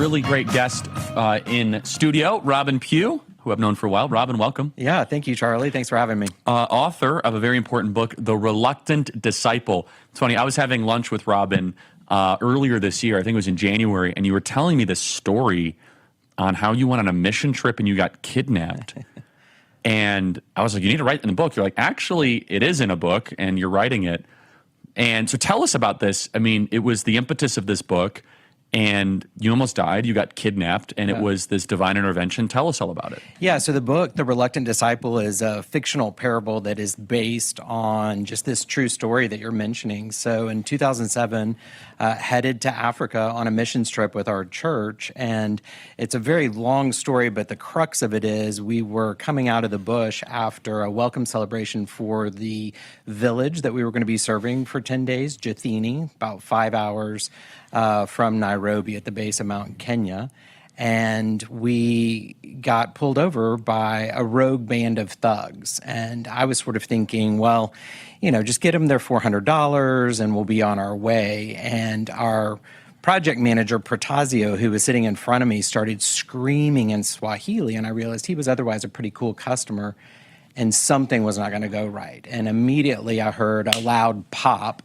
really great guest in studio, Robin Pugh, who I've known for a while. Robin, welcome. Yeah, thank you, Charlie. Thanks for having me. Author of a very important book, The Reluctant Disciple. It's funny, I was having lunch with Robin earlier this year, I think it was in January, and you were telling me this story on how you went on a mission trip and you got kidnapped. And I was like, you need to write in a book. You're like, actually, it is in a book, and you're writing it. And so tell us about this. I mean, it was the impetus of this book, and you almost died. You got kidnapped, and it was this divine intervention. Tell us all about it. Yeah, so the book, The Reluctant Disciple, is a fictional parable that is based on just this true story that you're mentioning. So in 2007, headed to Africa on a missions trip with our church, and it's a very long story, but the crux of it is we were coming out of the bush after a welcome celebration for the village that we were going to be serving for 10 days, Jathini, about 5 hours from Nairobi at the base of Mount Kenya. And we got pulled over by a rogue band of thugs. And I was sort of thinking, well, you know, just get them their $400 and we'll be on our way. And our project manager, Protazio, who was sitting in front of me, started screaming in Swahili. And I realized he was otherwise a pretty cool customer, and something was not going to go right. And immediately I heard a loud pop,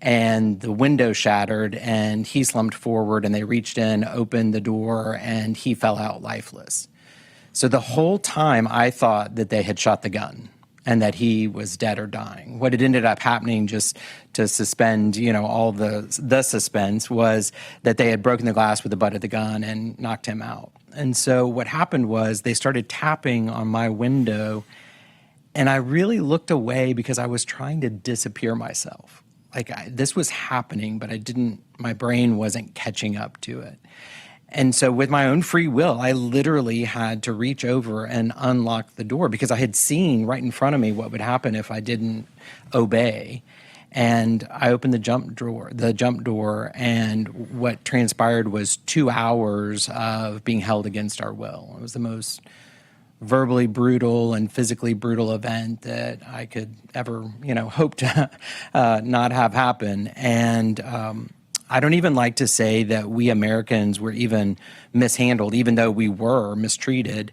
and the window shattered, and he slumped forward, and they reached in, opened the door, and he fell out lifeless. So the whole time I thought that they had shot the gun and that he was dead or dying. What had ended up happening, just to suspend, you know, all the suspense, was that they had broken the glass with the butt of the gun and knocked him out. And so what happened was they started tapping on my window, and I really looked away because I was trying to disappear myself. Like, this was happening, but my brain wasn't catching up to it. And so with my own free will, I literally had to reach over and unlock the door because I had seen right in front of me what would happen if I didn't obey. And I opened the jump door, and what transpired was 2 hours of being held against our will. It was the most verbally brutal and physically brutal event that I could ever, hope to not have happen. And I don't even like to say that we Americans were even mishandled, even though we were mistreated,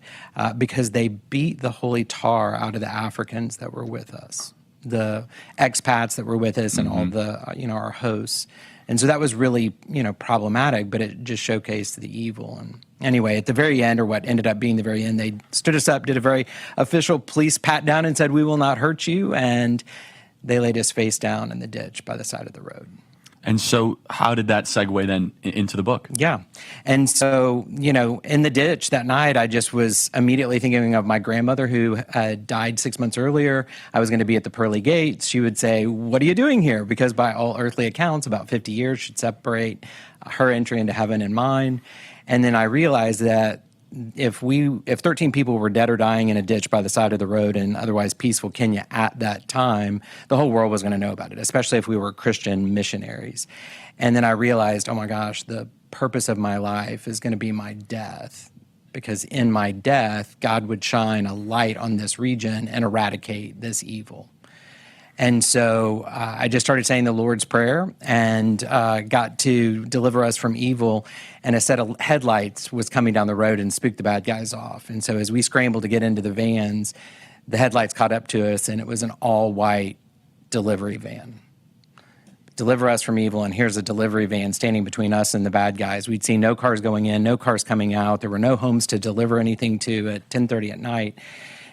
because they beat the holy tar out of the Africans that were with us, the expats that were with us, and all the, our hosts. And so that was really, problematic, but it just showcased the evil. And anyway, at the very end, or what ended up being the very end, they stood us up, did a very official police pat down and said, "We will not hurt you." And they laid us face down in the ditch by the side of the road. And so how did that segue then into the book? Yeah. And so, in the ditch that night, I just was immediately thinking of my grandmother who had died 6 months earlier. I was going to be at the pearly gates. She would say, "What are you doing here?" Because by all earthly accounts, about 50 years should separate her entry into heaven and mine. And then I realized that if 13 people were dead or dying in a ditch by the side of the road in otherwise peaceful Kenya at that time, the whole world was going to know about it, especially if we were Christian missionaries. And then I realized, oh my gosh, the purpose of my life is going to be my death, because in my death, God would shine a light on this region and eradicate this evil. And so I just started saying the Lord's Prayer and got to deliver us from evil. And a set of headlights was coming down the road and spooked the bad guys off. And so as we scrambled to get into the vans, the headlights caught up to us, and it was an all-white delivery van. Deliver us from evil, and here's a delivery van standing between us and the bad guys. We'd seen no cars going in, no cars coming out. There were no homes to deliver anything to at 10:30 at night.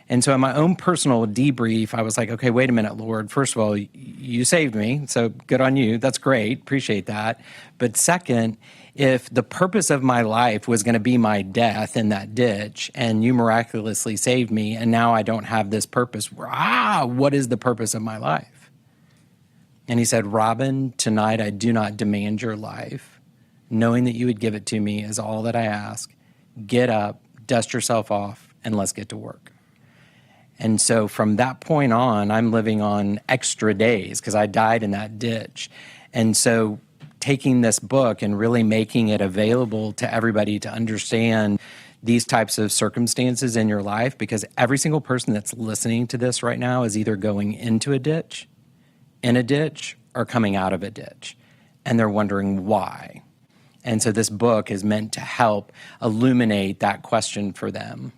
And so in my own personal debrief, I was like, okay, wait a minute, Lord. First of all, you saved me, so good on you. That's great. Appreciate that. But second, if the purpose of my life was going to be my death in that ditch, and you miraculously saved me, and now I don't have this purpose, what is the purpose of my life? And he said, "Robin, tonight I do not demand your life. Knowing that you would give it to me is all that I ask. Get up, dust yourself off, and let's get to work." And so from that point on, I'm living on extra days because I died in that ditch. And so taking this book and really making it available to everybody to understand these types of circumstances in your life, because every single person that's listening to this right now is either going into a ditch, in a ditch, or coming out of a ditch. And they're wondering why. And so this book is meant to help illuminate that question for them.